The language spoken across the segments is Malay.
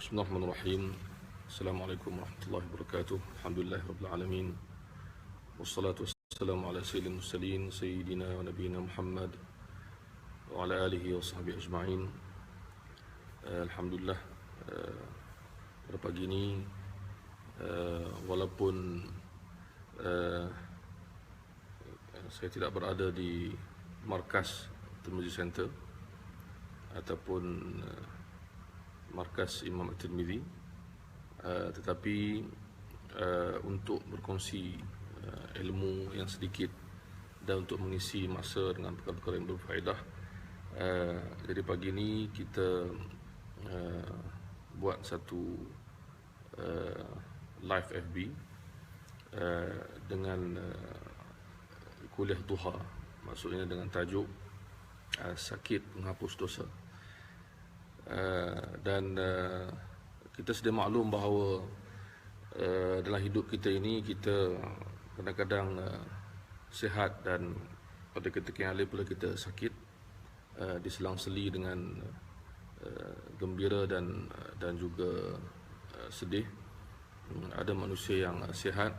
Bismillahirrahmanirrahim. Assalamualaikum warahmatullahi wabarakatuh. Alhamdulillahirabbil alamin. Wassalatu wassalamu ala sayyidil mursalin sayyidina wa nabiyina Muhammad wa ala alihi wa sahbihi ajma'in. Alhamdulillah, pada pagi ini walaupun saya tidak berada di markas Tirmizi Center ataupun markas Imam At-Tirmizi, tetapi untuk berkongsi ilmu yang sedikit dan untuk mengisi masa dengan perkara-perkara yang berfaedah. Jadi pagi ini kita buat satu live FB dengan kuliah duha, maksudnya dengan tajuk sakit menghapus dosa. Dan kita sedia maklum bahawa dalam hidup kita ini kita kadang-kadang sihat dan pada ketika yang lain pula kita sakit, diselang-seli dengan gembira dan juga sedih. Ada manusia yang sihat,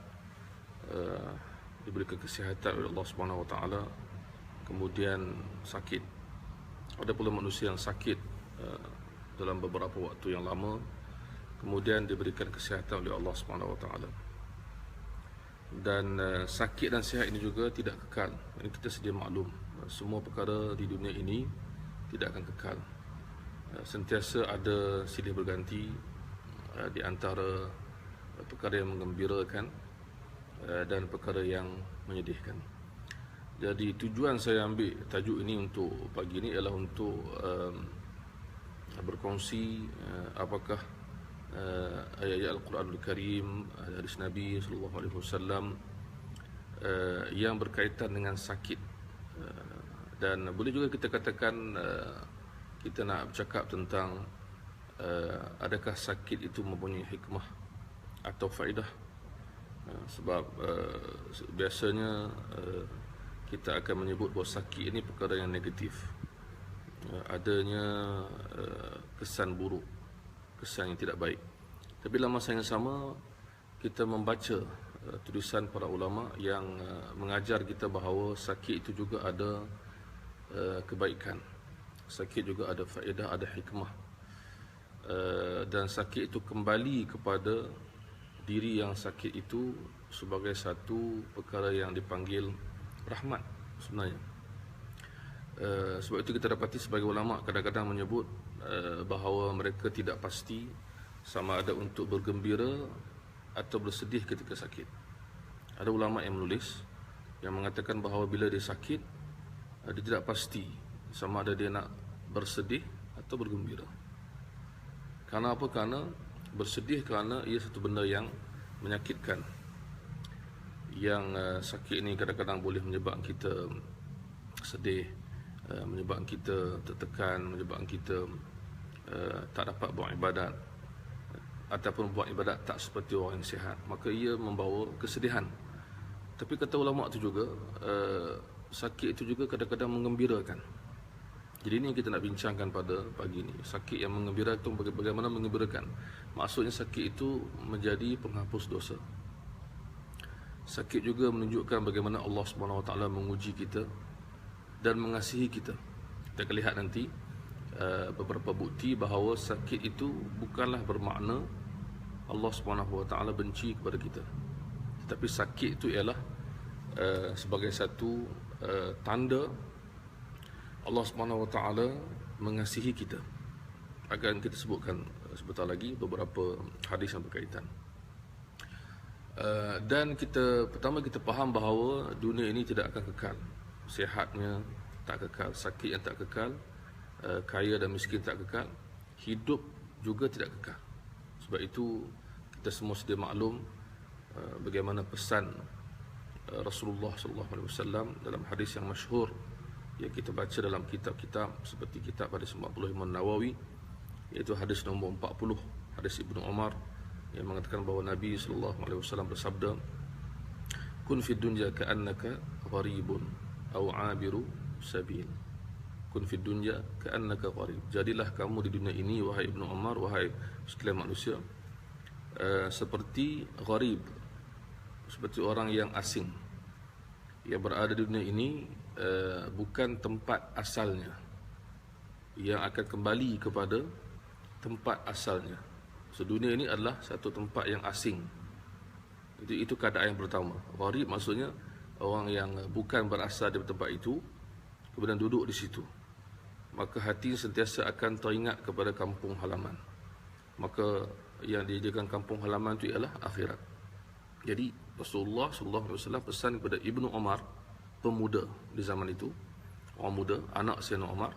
diberikan kesihatan oleh Allah Subhanahu Wa Taala, kemudian sakit. Ada pula manusia yang sakit dalam beberapa waktu yang lama, kemudian diberikan kesihatan oleh Allah Subhanahu Wa Taala. Dan sakit dan sihat ini juga tidak kekal. Ini kita sedia maklum. Semua perkara di dunia ini tidak akan kekal. Sentiasa ada silih berganti di antara perkara yang menggembirakan dan perkara yang menyedihkan. Jadi tujuan saya ambil tajuk ini untuk pagi ini ialah untuk berkongsi apakah ayat-ayat Al-Quranul Karim, hadis Nabi sallallahu alaihi wasallam yang berkaitan dengan sakit. Dan boleh juga kita katakan kita nak bercakap tentang adakah sakit itu mempunyai hikmah atau faedah. Sebab biasanya kita akan menyebut bahawa sakit ini perkara yang negatif, adanya kesan buruk, kesan yang tidak baik. Tapi dalam masa yang sama kita membaca tulisan para ulama yang mengajar kita bahawa sakit itu juga ada kebaikan, sakit juga ada faedah, ada hikmah, dan sakit itu kembali kepada diri yang sakit itu sebagai satu perkara yang dipanggil rahmat sebenarnya. Sebab itu kita dapati sebagai ulama kadang-kadang menyebut bahawa mereka tidak pasti sama ada untuk bergembira atau bersedih ketika sakit. Ada ulama yang menulis yang mengatakan bahawa bila dia sakit, dia tidak pasti sama ada dia nak bersedih atau bergembira. Karena apa? Karena bersedih kerana ia satu benda yang menyakitkan. Yang sakit ini kadang-kadang boleh menyebabkan kita sedih, menyebabkan kita tertekan, menyebabkan kita tak dapat buat ibadat, ataupun buat ibadat tak seperti orang yang sihat, maka ia membawa kesedihan. Tapi kata ulama itu juga sakit itu juga kadang-kadang menggembirakan. Jadi ini yang kita nak bincangkan pada pagi ini. Sakit yang mengembirakan, bagaimana mengembirakan. Maksudnya sakit itu menjadi penghapus dosa. Sakit juga menunjukkan bagaimana Allah Subhanahu Wa Taala menguji kita dan mengasihi kita. Kita akan lihat nanti beberapa bukti bahawa sakit itu bukanlah bermakna Allah Subhanahu Wa Taala benci kepada kita. Tetapi sakit itu ialah sebagai satu tanda Allah Subhanahu Wa Taala mengasihi kita. Akan kita sebutkan sebentar lagi beberapa hadis yang berkaitan. Dan pertama kita faham bahawa dunia ini tidak akan kekal. Sihatnya tak kekal, sakit yang tak kekal, kaya dan miskin tak kekal, hidup juga tidak kekal. Sebab itu kita semua sedia maklum bagaimana pesan Rasulullah SAW dalam hadis yang masyhur yang kita baca dalam kitab-kitab seperti kitab hadis 40 Imam Nawawi, iaitu hadis nombor 40, hadis Ibnu Umar yang mengatakan bahawa Nabi SAW bersabda, "Kun fid dunya ka'annaka gharibun aw 'abiru sabil." kun fid dunya ka'annaka gharib. Jadilah kamu di dunia ini wahai Ibnu Umar, wahai sekalian manusia, seperti gharib, seperti orang yang asing yang berada di dunia ini, bukan tempat asalnya, yang akan kembali kepada tempat asalnya. So, dunia ini adalah satu tempat yang asing. Itu keadaan yang pertama. Gharib maksudnya orang yang bukan berasal dari tempat itu, kemudian duduk di situ. Maka hati sentiasa akan teringat kepada kampung halaman. Maka yang dijadikan kampung halaman itu ialah akhirat. Jadi Rasulullah SAW pesan kepada Ibnu Umar, pemuda di zaman itu, orang muda, anak Sayyidina Umar,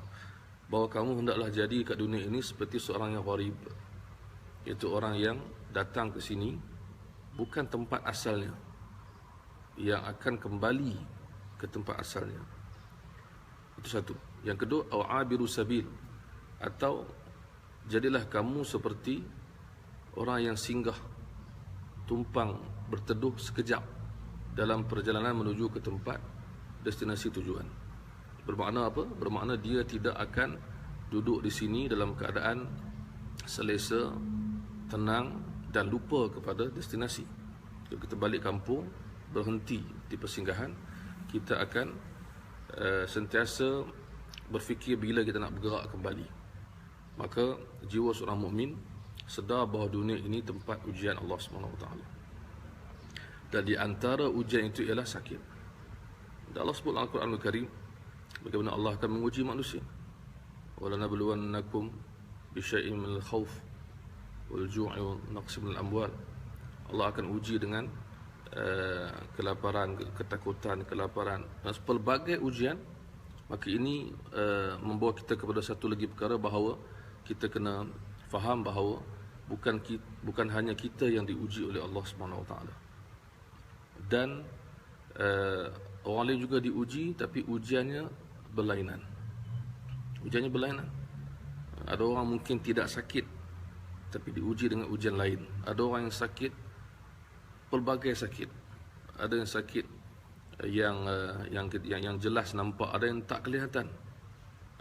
bahawa kamu hendaklah jadi kat dunia ini seperti seorang yang gharib, iaitu orang yang datang ke sini bukan tempat asalnya, yang akan kembali ke tempat asalnya. Itu satu. Yang kedua, awabiru sabil, atau jadilah kamu seperti orang yang singgah, tumpang, berteduh sekejap dalam perjalanan menuju ke tempat destinasi tujuan. Bermakna apa? Bermakna dia tidak akan duduk di sini dalam keadaan selesa, tenang dan lupa kepada destinasi. Kalau kita balik kampung, berhenti di persinggahan, kita akan sentiasa berfikir bila kita nak bergerak kembali. Maka jiwa seorang mukmin sedar bahawa dunia ini tempat ujian Allah SWT. Dan di antara ujian itu ialah sakit. Dan Allah sebut dalam Al-Quranul Karim bagaimana Allah akan menguji manusia. وَلَنَبْلُوَنَّكُمْ بِشَيْءٍ مِنَ الْخَوْفِ وَالْجُوعِ وَنَقْصٍ مِنَ الْأَمْوَالِ. Allah akan uji dengan kelaparan, ketakutan, kelaparan dan pelbagai ujian. Maka ini membawa kita kepada satu lagi perkara, bahawa kita kena faham bahawa bukan hanya kita yang diuji oleh Allah SWT, dan orang lain juga diuji, tapi ujiannya berlainan. Ujiannya berlainan. Ada orang mungkin tidak sakit, tapi diuji dengan ujian lain. Ada orang yang sakit, pelbagai sakit. Ada yang sakit yang jelas nampak, ada yang tak kelihatan.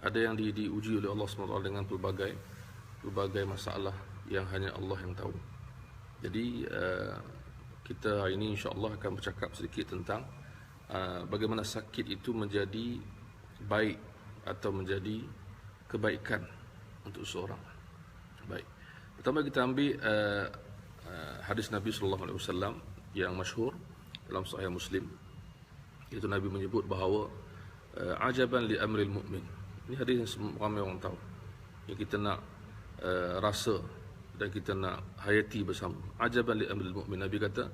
Ada yang diuji oleh Allah SWT dengan pelbagai masalah yang hanya Allah yang tahu. Jadi kita hari ini insya-Allah akan bercakap sedikit tentang bagaimana sakit itu menjadi baik atau menjadi kebaikan untuk seorang. Baik. Pertama kita ambil hadis Nabi sallallahu alaihi wasallam yang masyhur dalam Sahih Muslim. Itu Nabi menyebut bahawa ajaban li amril mu'min. Ini hadis yang ramai orang tahu, yang kita nak rasa dan kita nak hayati bersama. Ajaban li amril mu'min. Nabi kata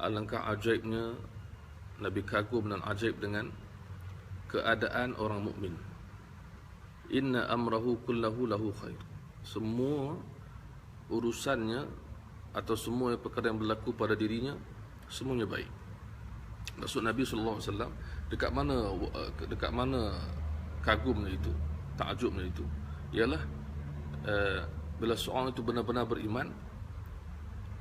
alangkah ajaibnya, Nabi kagum dan ajaib dengan keadaan orang mukmin. Inna amrahu kullahu lahu khair. Semua urusannya atau semua perkara yang berlaku pada dirinya semuanya baik. Maksud Nabi sallallahu alaihi wasallam, dekat mana kagumnya itu, takjubnya itu, ialah bila seorang itu benar-benar beriman,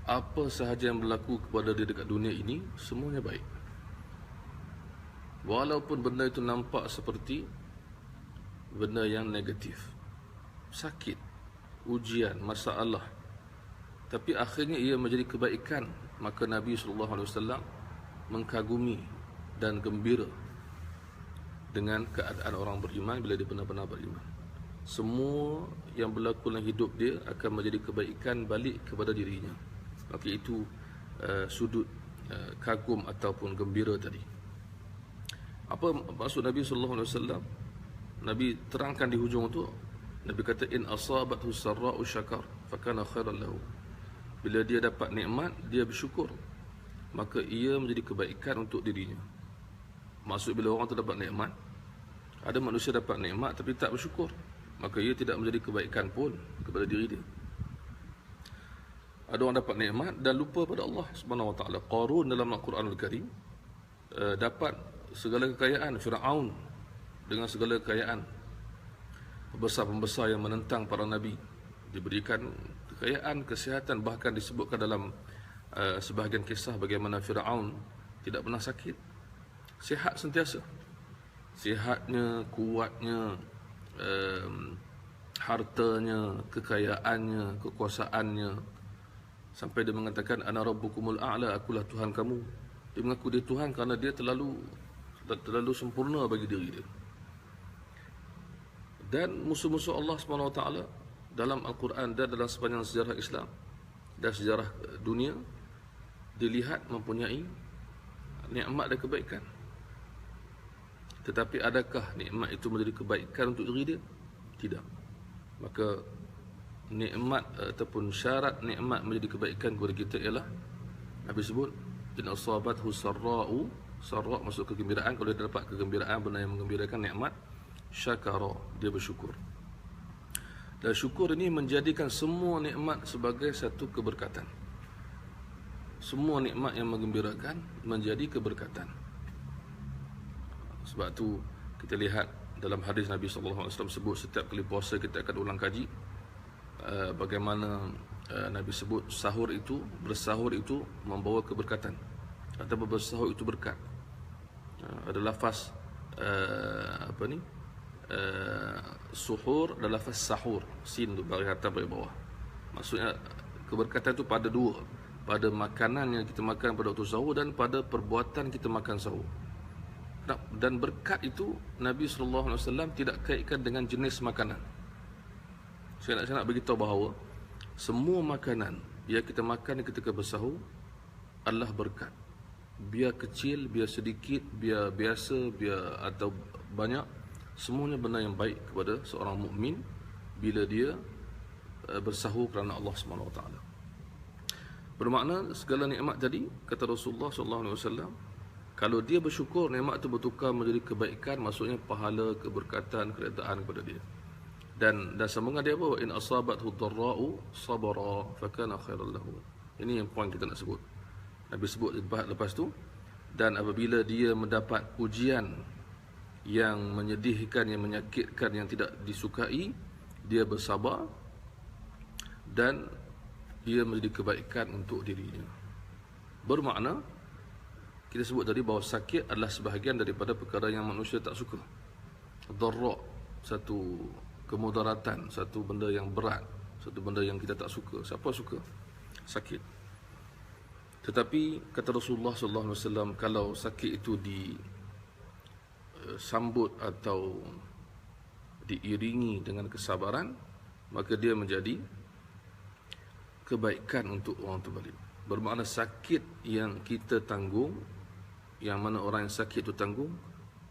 apa sahaja yang berlaku kepada dia dekat dunia ini semuanya baik. Walaupun benda itu nampak seperti benda yang negatif, sakit, ujian, masalah, tapi akhirnya ia menjadi kebaikan. Maka Nabi SAW mengkagumi dan gembira dengan keadaan orang beriman bila dia benar-benar beriman. Semua yang berlaku dalam hidup dia akan menjadi kebaikan balik kepada dirinya. Maka itu sudut kagum ataupun gembira tadi. Apa maksud Nabi SAW? Nabi terangkan di hujung itu, Nabi kata in asabathu sarra'u syakar fakana khairan lahu. Bila dia dapat nikmat, dia bersyukur, maka ia menjadi kebaikan untuk dirinya. Maksud bila orang tu dapat nikmat, ada manusia dapat nikmat tapi tak bersyukur, maka ia tidak menjadi kebaikan pun kepada diri dia. Ada orang dapat nikmat dan lupa pada Allah Subhanahu Wa Taala. Qarun dalam Al-Quranul Karim dapat segala kekayaan, Firaun dengan segala kekayaan, pembesar-pembesar yang menentang para nabi diberikan kekayaan, kesihatan, bahkan disebutkan dalam sebahagian kisah bagaimana Firaun tidak pernah sakit, sihat sentiasa. Sihatnya, kuatnya, hartanya, kekayaannya, kekuasaannya, sampai dia mengatakan ana rabbukumul a'la, akulah Tuhan kamu. Dia mengaku dia Tuhan kerana dia terlalu sempurna bagi diri dia. Dan musuh-musuh Allah SWT dalam Al-Quran dan dalam sepanjang sejarah Islam dan sejarah dunia dilihat mempunyai nikmat dan kebaikan. Tetapi adakah nikmat itu menjadi kebaikan untuk diri dia? Tidak. Maka nikmat ataupun syarat nikmat menjadi kebaikan kepada kita ialah Nabi sebut in asabathu sarra'u, sarra' masuk kegembiraan. Kalau dia dapat kegembiraan, benda yang menggembirakan, nikmat, syakara, dia bersyukur. Dan syukur ini menjadikan semua nikmat sebagai satu keberkatan. Semua nikmat yang menggembirakan menjadi keberkatan. Sebab tu kita lihat dalam hadis Nabi SAW sebut setiap kali puasa kita akan ulang kaji bagaimana Nabi sebut bersahur itu membawa keberkatan ataupun bersahur itu berkat. Ada lafaz suhur dan lafaz sahur, sin tu bagi atas bagi bawah. Maksudnya keberkatan itu pada dua, pada makanan yang kita makan pada waktu sahur dan pada perbuatan kita makan sahur. Dan berkat itu Nabi SAW tidak kaitkan dengan jenis makanan. Saya nak beritahu bahawa semua makanan yang kita makan ketika bersahur adalah berkat. Biar kecil, biar sedikit, biar biasa, biar atau banyak, semuanya benda yang baik kepada seorang mukmin bila dia bersahur kerana Allah SWT. Bermakna segala nikmat tadi, kata Rasulullah SAW, kalau dia bersyukur, nikmat itu bertukar menjadi kebaikan, maksudnya pahala, keberkatan, keredaan kepada dia. Dan sambungan dia apa? In asabathu dharra'u sabara fakana khairan lahu. Ini yang poin kita nak sebut. Nabi sebut lepas tu, dan apabila dia mendapat ujian yang menyedihkan, yang menyakitkan, yang tidak disukai, dia bersabar dan dia menjadi kebaikan untuk dirinya. Bermakna kita sebut tadi bahawa sakit adalah sebahagian daripada perkara yang manusia tak suka. Dharra', satu kemudaratan, satu benda yang berat, satu benda yang kita tak suka. Siapa suka sakit? Tetapi kata Rasulullah SAW, kalau sakit itu disambut atau diiringi dengan kesabaran, maka dia menjadi kebaikan untuk orang terbalik. Bermakna sakit yang kita tanggung, yang mana orang yang sakit itu tanggung,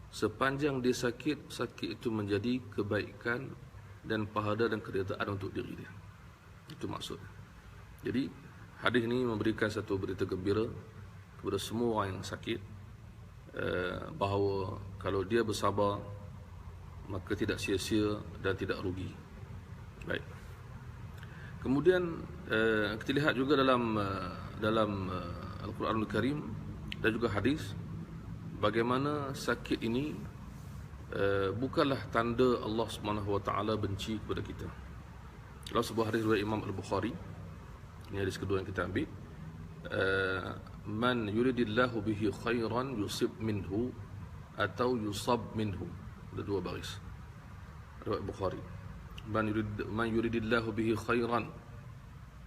sepanjang dia sakit itu menjadi kebaikan dan pahala dan keredaan untuk diri dia. Itu maksud. Jadi hadis ini memberikan satu berita gembira kepada semua orang yang sakit, bahawa kalau dia bersabar maka tidak sia-sia dan tidak rugi. Baik. Kemudian kita lihat juga dalam Al-Quranul Karim dan juga hadis, bagaimana sakit ini bukanlah tanda Allah SWT benci kepada kita. Dalam sebuah hadis riwayat Imam Al-Bukhari, ini hadis kedua yang kita ambil, man yuridillahu bihi khairan yusib minhu atau yusab minhu. Ada dua baris riwayat Bukhari. Man yuridillahu bihi khairan,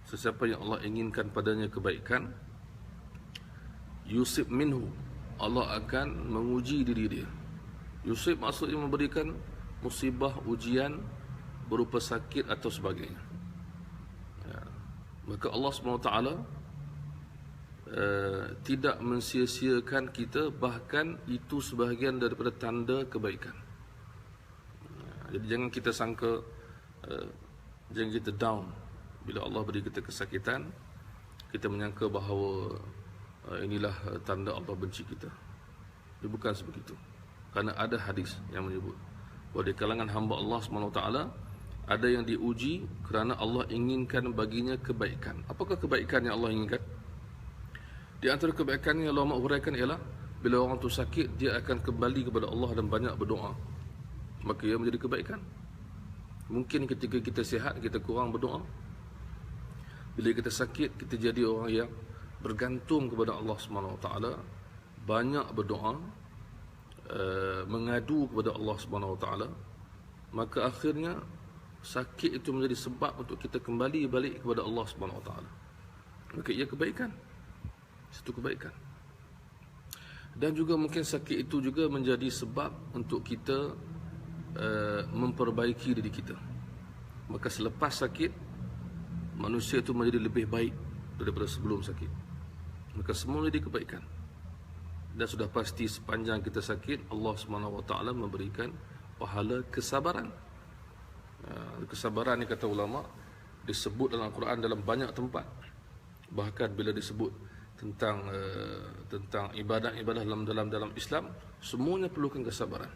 sesiapa yang Allah inginkan padanya kebaikan, yusib minhu, Allah akan menguji diri dia. Yusib maksudnya memberikan musibah, ujian berupa sakit atau sebagainya. Ya. Maka Allah SWT tidak mensia-siakan kita, bahkan itu sebahagian daripada tanda kebaikan. Jadi jangan kita sangka, jangan kita down bila Allah beri kita kesakitan, kita menyangka bahawa inilah tanda Allah benci kita. Dia bukan sebegitu. Kerana ada hadis yang menyebut bahawa di kalangan hamba Allah SWT ada yang diuji kerana Allah inginkan baginya kebaikan. Apakah kebaikan yang Allah inginkan? Di antara kebaikan yang Allah uraikan ialah bila orang itu sakit, dia akan kembali kepada Allah dan banyak berdoa, maka ia menjadi kebaikan. Mungkin ketika kita sihat, kita kurang berdoa. Bila kita sakit, kita jadi orang yang bergantung kepada Allah SWT, banyak berdoa, mengadu kepada Allah SWT, maka akhirnya sakit itu menjadi sebab untuk kita kembali balik kepada Allah Subhanahu Wa Taala. Maka ia kebaikan, satu kebaikan. Dan juga mungkin sakit itu juga menjadi sebab untuk kita memperbaiki diri kita. Maka selepas sakit, manusia itu menjadi lebih baik daripada sebelum sakit. Maka semua menjadi kebaikan. Dan sudah pasti sepanjang kita sakit, Allah Subhanahu Wa Taala memberikan pahala kesabaran. Kesabaran ni kata ulama disebut dalam Al-Quran dalam banyak tempat. Bahkan bila disebut tentang ibadah-ibadah dalam Islam, semuanya perlukan kesabaran.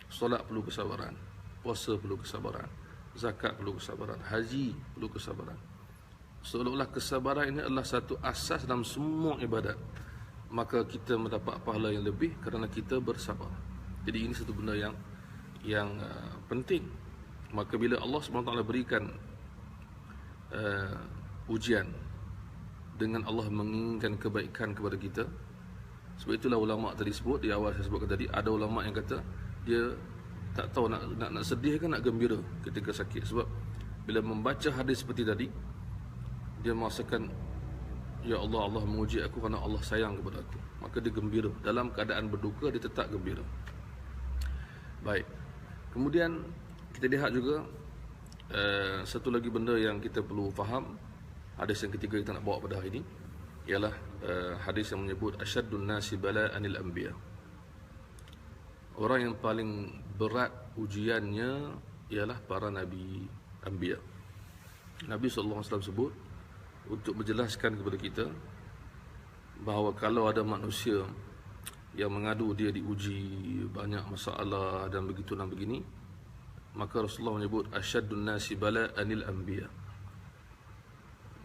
Solat perlu kesabaran, puasa perlu kesabaran, zakat perlu kesabaran, haji perlu kesabaran. Seolah-olah kesabaran ini adalah satu asas dalam semua ibadat. Maka kita mendapat pahala yang lebih kerana kita bersabar. Jadi ini satu benda yang penting. Maka bila Allah SWT berikan ujian dengan Allah menginginkan kebaikan kepada kita, sebab itulah ulama tadi sebut, di awal saya sebutkan tadi, ada ulama yang kata dia tak tahu nak sedih ke nak gembira ketika sakit. Sebab bila membaca hadis seperti tadi, dia merasakan, ya Allah, Allah menguji aku kerana Allah sayang kepada aku. Maka dia gembira. Dalam keadaan berduka, dia tetap gembira. Baik. Kemudian kita lihat juga satu lagi benda yang kita perlu faham. Hadis yang ketiga kita nak bawa pada hari ini ialah hadis yang menyebut asyaddun nasi bala'anil anbiya. Orang yang paling berat ujiannya ialah para nabi anbiya. Nabi SAW sebut untuk menjelaskan kepada kita bahawa kalau ada manusia yang mengadu dia diuji banyak masalah dan begitu dan begini, maka Rasulullah menyebut asyaddun nasi bala'anil anbiya.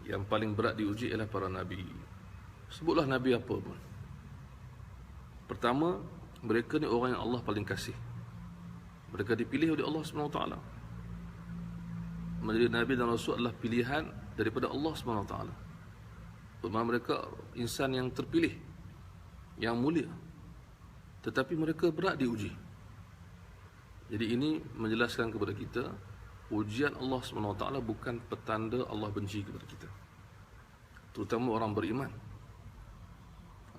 Yang paling berat diuji ialah para nabi. Sebutlah nabi apa pun. Pertama, mereka ni orang yang Allah paling kasih. Mereka dipilih oleh Allah SWT. Menjadi nabi dan rasul adalah pilihan daripada Allah SWT. Bermakna mereka insan yang terpilih, yang mulia. Tetapi mereka berat diuji. Jadi ini menjelaskan kepada kita, ujian Allah SWT bukan petanda Allah benci kepada kita, terutama orang beriman.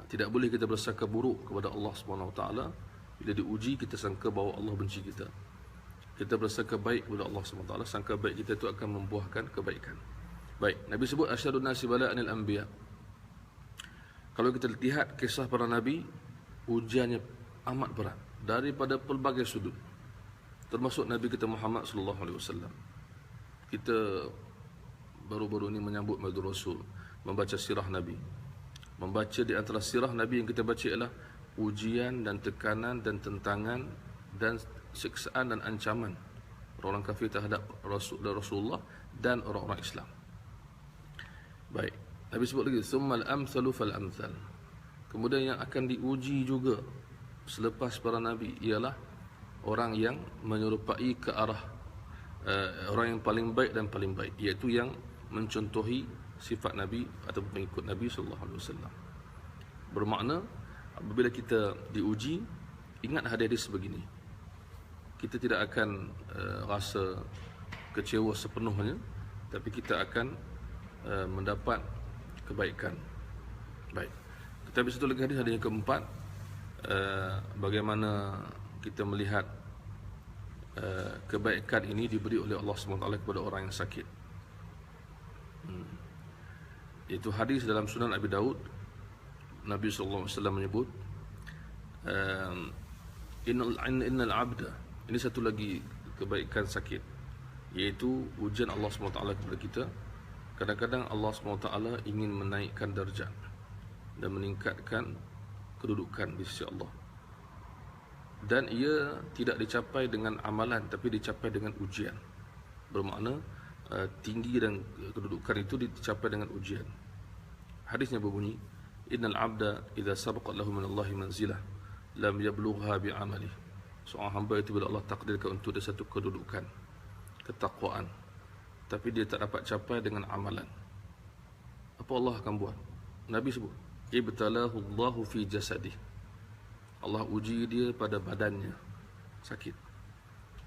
Tidak boleh kita bersangka buruk kepada Allah SWT. Bila diuji, kita sangka bahawa Allah benci kita. Kita bersangka baik kepada Allah SWT. Sangka baik kita itu akan membuahkan kebaikan. Baik, Nabi sebut asyadun nasi bala'anil anbiya. Kalau kita lihat kisah para nabi, ujiannya amat berat daripada pelbagai sudut, termasuk Nabi kita Muhammad SAW. Kita baru-baru ini menyambut Maulid Rasul, membaca sirah Nabi. Membaca di antara sirah Nabi yang kita baca ialah ujian dan tekanan dan tentangan dan siksaan dan ancaman orang kafir terhadap Rasulullah dan orang-orang Islam. Baik, Nabi sebut lagi, summal amsalu fal amsal. Kemudian yang akan diuji juga selepas para nabi ialah orang yang menyerupai ke arah orang yang paling baik dan paling baik, iaitu yang mencontohi sifat Nabi atau pengikut Nabi SAW. Bermakna apabila kita diuji, ingat hadis sebegini, kita tidak akan rasa kecewa sepenuhnya, tapi kita akan mendapat kebaikan. Baik, kita habis satu lagi hadis yang keempat, bagaimana kita melihat kebaikan ini diberi oleh Allah SWT kepada orang yang sakit. Itu hadis dalam Sunan Abi Daud. Nabi SAW menyebut, innal abda, ini satu lagi kebaikan sakit, iaitu ujian Allah SWT kepada kita. Kadang-kadang Allah SWT ingin menaikkan darjat dan meningkatkan kedudukan di sisi Allah. Dan ia tidak dicapai dengan amalan, tapi dicapai dengan ujian. Bermakna tinggi dan kedudukan itu dicapai dengan ujian. Hadisnya berbunyi, innal abda idza sabaqat lahu min Allahi manzilah lam yablugha bi amali. Seorang hamba itu bila Allah takdirkan untuk dia satu kedudukan, ketakwaan, tapi dia tak dapat capai dengan amalan, apa Allah akan buat? Nabi sebut, ibtalahu Allahu fi jasadih. Allah uji dia pada badannya sakit,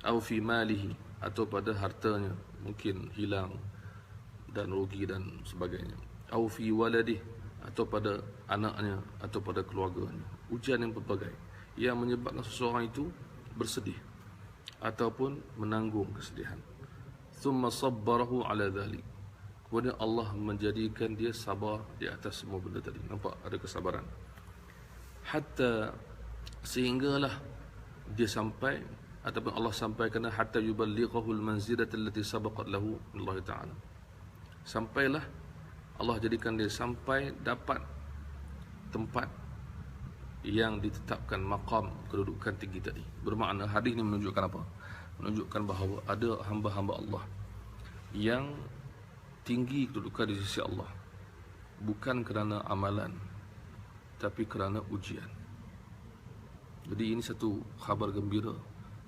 au fi malihi, atau pada hartanya, mungkin hilang dan rugi dan sebagainya. Au fi waladih, atau pada anaknya atau pada keluarganya. Ujian yang berbagai yang menyebabkan seseorang itu bersedih ataupun menanggung kesedihan. Thumma sabbarahu ala dhalik. Kemudian Allah menjadikan dia sabar di atas semua benda tadi. Nampak ada kesabaran. Hatta, sehinggalah dia sampai, ataupun Allah sampaikan, hatta yuballighahu al-manzilata allati sabaqat lahu min Allah Ta'ala. Sampailah Allah jadikan dia sampai dapat tempat yang ditetapkan, maqam, kedudukan tinggi tadi. Bermakna hadis ini menunjukkan apa? Menunjukkan bahawa ada hamba-hamba Allah yang tinggi kedudukan di sisi Allah, bukan kerana amalan, tapi kerana ujian. Jadi ini satu khabar gembira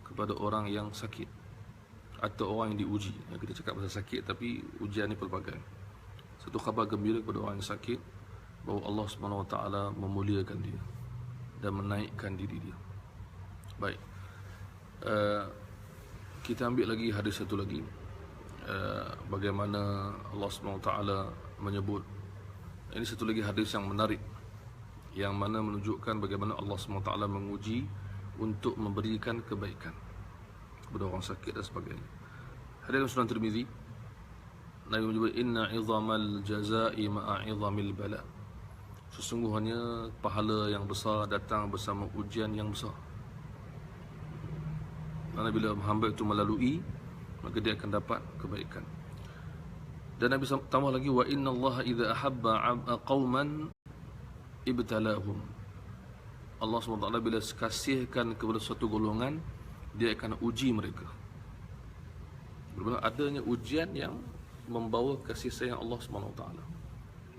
kepada orang yang sakit atau orang yang diuji. Yang kita cakap pasal sakit, tapi ujian ni pelbagai. Satu khabar gembira kepada orang yang sakit, bahawa Allah SWT memuliakan dia dan menaikkan diri dia. Baik, kita ambil lagi hadis satu lagi. Bagaimana Allah SWT menyebut, ini satu lagi hadis yang menarik, yang mana menunjukkan bagaimana Allah SWT menguji untuk memberikan kebaikan kepada orang sakit dan sebagainya. Hadis dalam Sunan Tirmizi, Nabi menyebut, inna izamal jazai ma'a izamil bala. Sesungguhnya pahala yang besar datang bersama ujian yang besar. Kerana bila hamba itu melalui, maka dia akan dapat kebaikan. Dan Nabi tambah lagi, wa inna Allah idza ahabba qauman ibtalahum. Allah SWT bila kasihkan kepada suatu golongan, dia akan uji mereka. Bermakna adanya ujian yang membawa kasih sayang Allah SWT.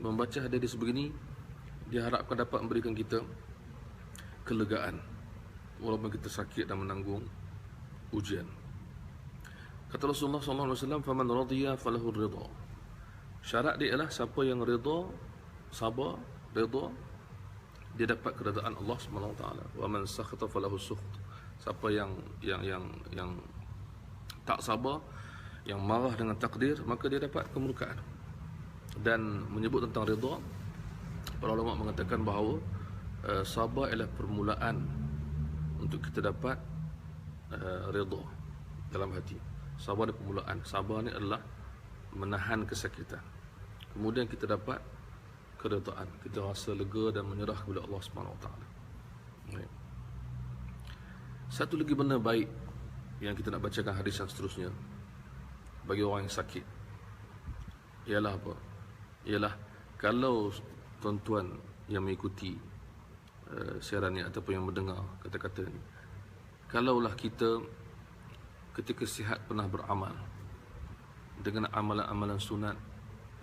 Membaca hadis sebegini, diharapkan dapat memberikan kita kelegaan walaupun kita sakit dan menanggung ujian. Kata Rasulullah SAW, faman radiya falahu ridha. Syarat dia ialah siapa yang ridha, sabar, ridha, dia dapat keredaan Allah SWT. Wa man sakhata falahu sukht. Siapa yang tak sabar, yang marah dengan takdir, maka dia dapat kemurkaan. Dan menyebut tentang ridha, para ulama mengatakan bahawa sabar ialah permulaan untuk kita dapat ridha dalam hati. Sabar ni permulaan. Sabar ni adalah menahan kesakitan. Kemudian kita dapat keredaan. Kita rasa lega dan menyerah kepada Allah SWT. Satu lagi benda baik yang kita nak bacakan hadis yang seterusnya bagi orang yang sakit ialah apa? Ialah kalau tuan-tuan yang mengikuti siaran ni ataupun yang mendengar kata-kata ni, kalaulah kita ketika sihat pernah beramal dengan amalan-amalan sunat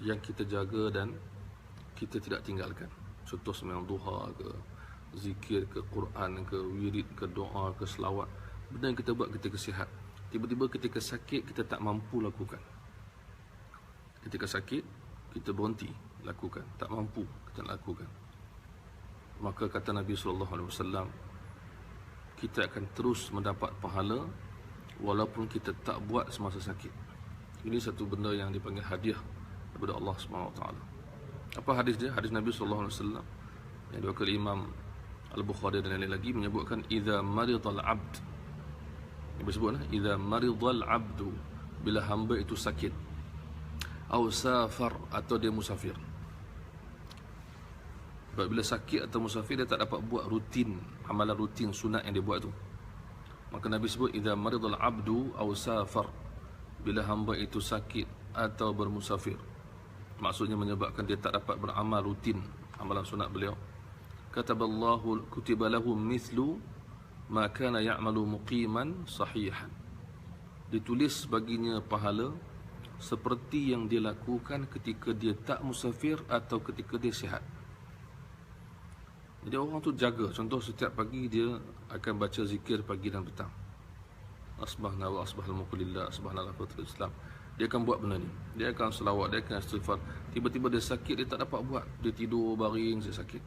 yang kita jaga dan kita tidak tinggalkan, contoh sembahyang duha ke, zikir ke, Quran ke, wirid ke, doa ke, selawat, benda yang kita buat ketika sihat, tiba-tiba ketika sakit kita tak mampu lakukan. Ketika sakit kita berhenti lakukan, tak mampu kita lakukan, maka kata Nabi SAW, kita akan terus mendapat pahala walaupun kita tak buat semasa sakit. Ini satu benda yang dipanggil hadiah daripada Allah SWT. Apa hadis dia? Hadis Nabi SAW yang diwakili Imam Al-Bukhari dan lain-lain lagi menyebutkan, idza maridal abd, dia sebut idza maridal abdu, bila hamba itu sakit, au safar, atau dia musafir. Bila sakit atau musafir, dia tak dapat buat rutin, amalan rutin sunat yang dia buat tu. Maka Nabi sebut, idza maridal abdu au safar, bila hamba itu sakit atau bermusafir. Maksudnya menyebabkan dia tak dapat beramal rutin amalan sunat beliau. Kataballahu kutiba lahu mithlu ma kana ya'malu muqiman sahihan. Ditulis baginya pahala seperti yang dia lakukan ketika dia tak musafir atau ketika dia sihat. Jadi orang tu jaga, contoh setiap pagi dia akan baca zikir pagi dan petang. Asbahna wa asbahal mulku lillah, subhanallah wa Islam. Dia akan buat benda ni. Dia akan selawat, dia akan istighfar. Tiba-tiba dia sakit, dia tak dapat buat. Dia tidur baring, dia sakit.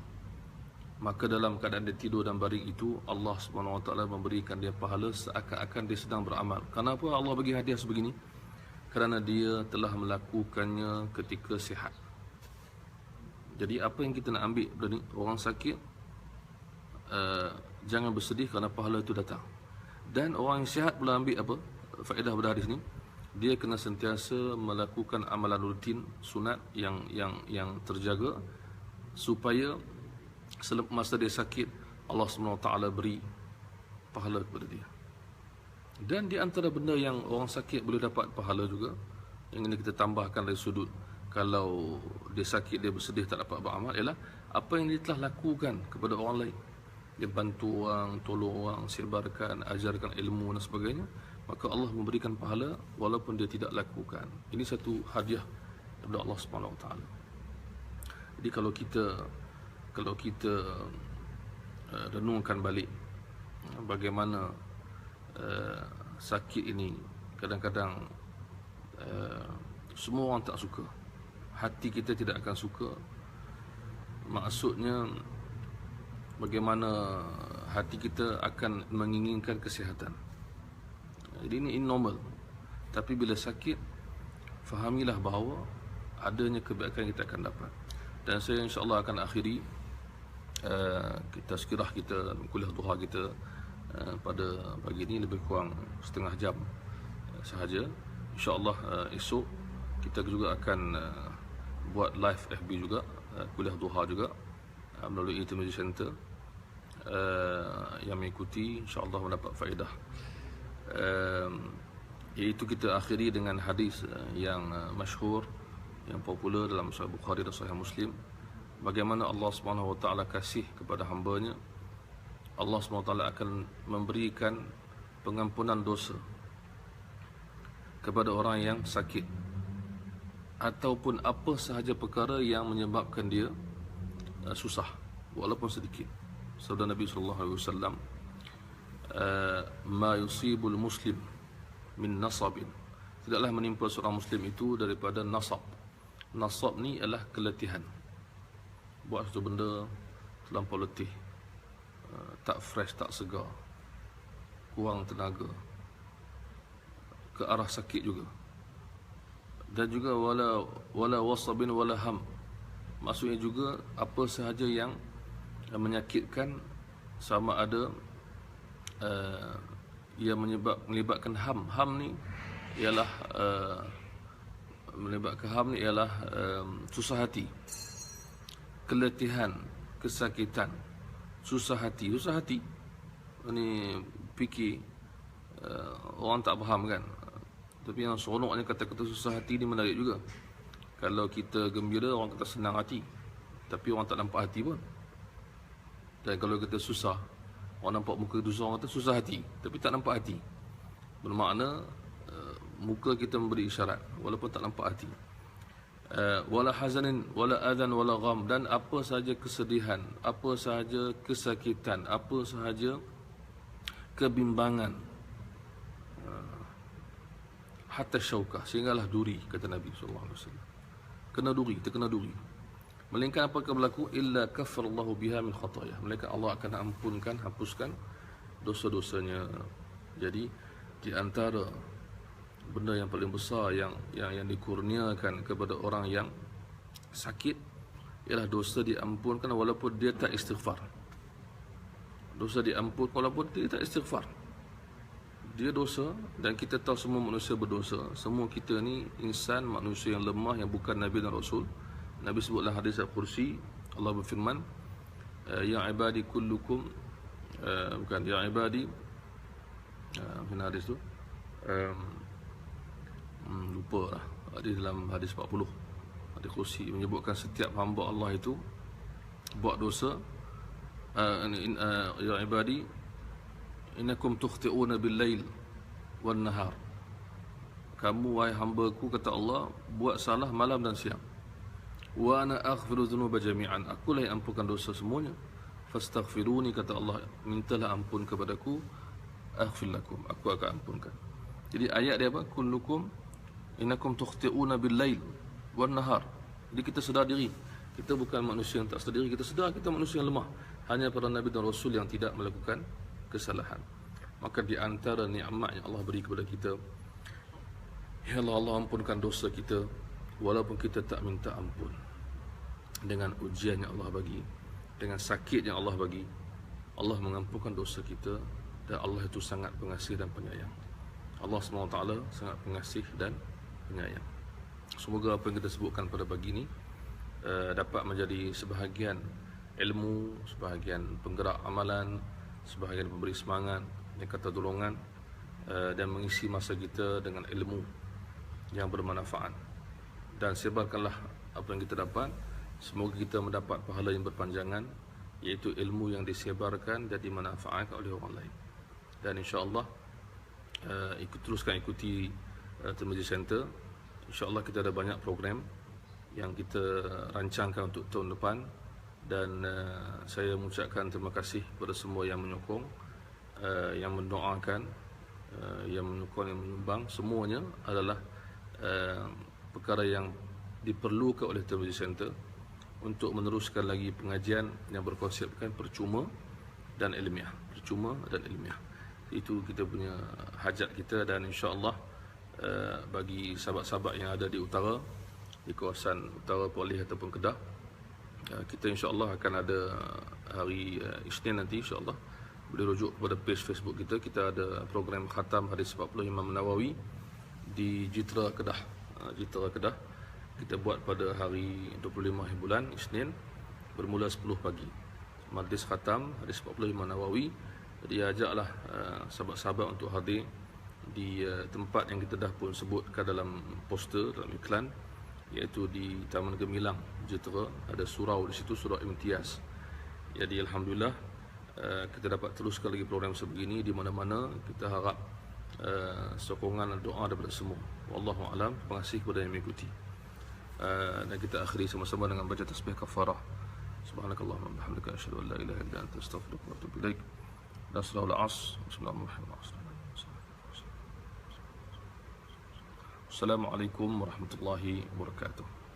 maka dalam keadaan dia tidur dan baring itu, Allah SWT memberikan dia pahala seakan-akan dia sedang beramal. Kenapa Allah bagi hadiah sebegini? Kerana dia telah melakukannya ketika sihat. Jadi apa yang kita nak ambil dari ni, orang sakit jangan bersedih kerana pahala itu datang. Dan orang yang sihat pula ambil apa faedah pada hadis ni? Dia kena sentiasa melakukan amalan rutin sunat yang terjaga, supaya masa dia sakit Allah SWT beri pahala kepada dia. Dan di antara benda yang orang sakit boleh dapat pahala juga, yang ini kita tambahkan dari sudut kalau dia sakit dia bersedih tak dapat beramal, ialah apa yang dia telah lakukan kepada orang lain. Dia bantu orang, tolong orang, sebarkan, ajarkan ilmu dan sebagainya, maka Allah memberikan pahala walaupun dia tidak lakukan. Ini satu hadiah daripada Allah SWT. Jadi kalau kita renungkan balik bagaimana sakit ini kadang-kadang semua orang tak suka, hati kita tidak akan suka. Maksudnya bagaimana hati kita akan menginginkan kesihatan. Jadi ini normal. Tapi bila sakit, fahamilah bahawa adanya kebaikan kita akan dapat. Dan saya insya-Allah akan akhiri kita sekirah kita kuliah duha kita pada pagi ini lebih kurang setengah jam sahaja. InsyaAllah esok kita juga akan buat live FB juga, kuliah duha juga melalui Intermedia Center. Yang mengikuti insyaAllah mendapat faedah. Iaitu kita akhiri dengan hadis yang masyhur, yang popular dalam Sahih Bukhari dan Sahih Muslim, bagaimana Allah SWT kasih kepada hamba-Nya. Allah SWT akan memberikan pengampunan dosa kepada orang yang sakit ataupun apa sahaja perkara yang menyebabkan dia susah, walaupun sedikit. Sabda Nabi SAW, ma yusibul muslim min nasabin, tidaklah menimpa seorang muslim itu daripada nasab. Nasab ni adalah keletihan, buat satu benda terlampau letih, tak fresh, tak segar, kurang tenaga, ke arah sakit juga. Dan juga wala wasabin wala ham, maksudnya juga apa sahaja yang menyakitkan, sama ada yang melibatkan ham ni ialah susah hati, keletihan, kesakitan, susah hati. Ini fikir orang tak faham kan. Tapi yang seronoknya kata-kata susah hati ni menarik juga. Kalau kita gembira, orang kata senang hati, tapi orang tak nampak hati pun. Dan kalau kita susah, orang nampak muka itu orang kata susah hati, tapi tak nampak hati. Bermakna muka kita memberi isyarat walaupun tak nampak hati. Wala hazanin wala adhan wala gham, dan apa sahaja kesedihan, apa sahaja kesakitan, apa sahaja kebimbangan, hatta syaukah, sehinggalah duri, kata Nabi SAW. Kena duri, terkena duri. Melainkan apakah berlaku? Illa kafarallahu biha min khataya, melainkan Allah akan ampunkan, hapuskan dosa-dosanya. Jadi di antara benda yang paling besar yang dikurniakan kepada orang yang sakit ialah dosa diampunkan walaupun dia tak istighfar. Dosa diampunkan walaupun dia tak istighfar. Dia dosa, dan kita tahu semua manusia berdosa. Semua kita ni insan, manusia yang lemah, yang bukan Nabi dan Rasul. Nabi sebut dalam hadis Al-Qursi, Allah berfirman, ya ibadi kullukum, bukan ya ibadi, mana hadis tu, lupa lah, hadis dalam hadis 40, hadis Qursi menyebutkan setiap hamba Allah itu buat dosa. Ya ibadi innakum tukhti'una bil-lail wan-nahar, kamu wahai hamba-Ku, kata Allah, buat salah malam dan siang. Wa ana aghfiru dzunuba jami'an, akulah yang ampunkan dosa semuanya. Fastaghfiruni, kata Allah, mintalah ampun kepadaku, aghfir lakum, aku akan ampunkan. Jadi ayat dia apa? Kullukum innakum tukhti'una bil-lail wan-nahar. Jadi kita sedar diri, kita bukan manusia yang tak sedar diri, kita sedar kita manusia yang lemah. hanya para nabi dan rasul yang tidak melakukan kesalahan. Maka di antara nikmat yang Allah beri kepada kita, ya Allah, Allah ampunkan dosa kita walaupun kita tak minta ampun. Dengan ujian yang Allah bagi, dengan sakit yang Allah bagi, Allah mengampunkan dosa kita, dan Allah itu sangat pengasih dan penyayang. Allah SWT sangat pengasih dan penyayang. Semoga apa yang kita sebutkan pada pagi ini dapat menjadi sebahagian ilmu, sebahagian penggerak amalan, sebahagian pemberi semangat, yang kata dorongan, dan mengisi masa kita dengan ilmu yang bermanfaat. Dan sebarkanlah apa yang kita dapat. Semoga kita mendapat pahala yang berpanjangan, iaitu ilmu yang disebarkan dan dimanfaatkan oleh orang lain. Dan insya-Allah teruskan ikuti Tirmizi Center. InsyaAllah kita ada banyak program yang kita rancangkan untuk tahun depan. Dan saya mengucapkan terima kasih kepada semua yang menyokong, yang mendoakan, yang menyokong, yang menyumbang. Semuanya adalah perkara yang diperlukan oleh Tirmizi Center untuk meneruskan lagi pengajian yang berkonsepkan percuma dan ilmiah. Percuma dan ilmiah, itu kita punya hajat kita. Dan insya-Allah bagi sahabat-sahabat yang ada di utara, di kawasan utara Perlis ataupun Kedah, kita insya-Allah akan ada hari Isnin nanti, insya-Allah boleh rujuk kepada page Facebook kita. Kita ada program khatam hadis 40 Imam Nawawi di Jitra Kedah. Jitra Kedah kita buat pada hari 25 bulan Isnin, bermula 10 pagi. Majlis khatam hadis 40 Imam Nawawi. Jadi ajaklah sahabat-sahabat untuk hadir di tempat yang kita dah pun sebutkan dalam poster, dalam iklan, iaitu di Taman Gemilang, Jitra. Ada surau di situ, surau imtiaz. Jadi alhamdulillah kita dapat teruskan lagi program sebegini di mana-mana. Kita harap sokongan dan doa daripada semua. Wallahu alam. Terima kasih kepada yang mengikuti. Dan kita akhiri sama-sama dengan baca tasbih kafarah. Subhanakallahumma wa bihamdika asyhadu an la ilaha illa anta astaghfiruka wa atubu ilaik. Nasrul As. Bismillahirrahmanirrahim. Assalamualaikum warahmatullahi wabarakatuh.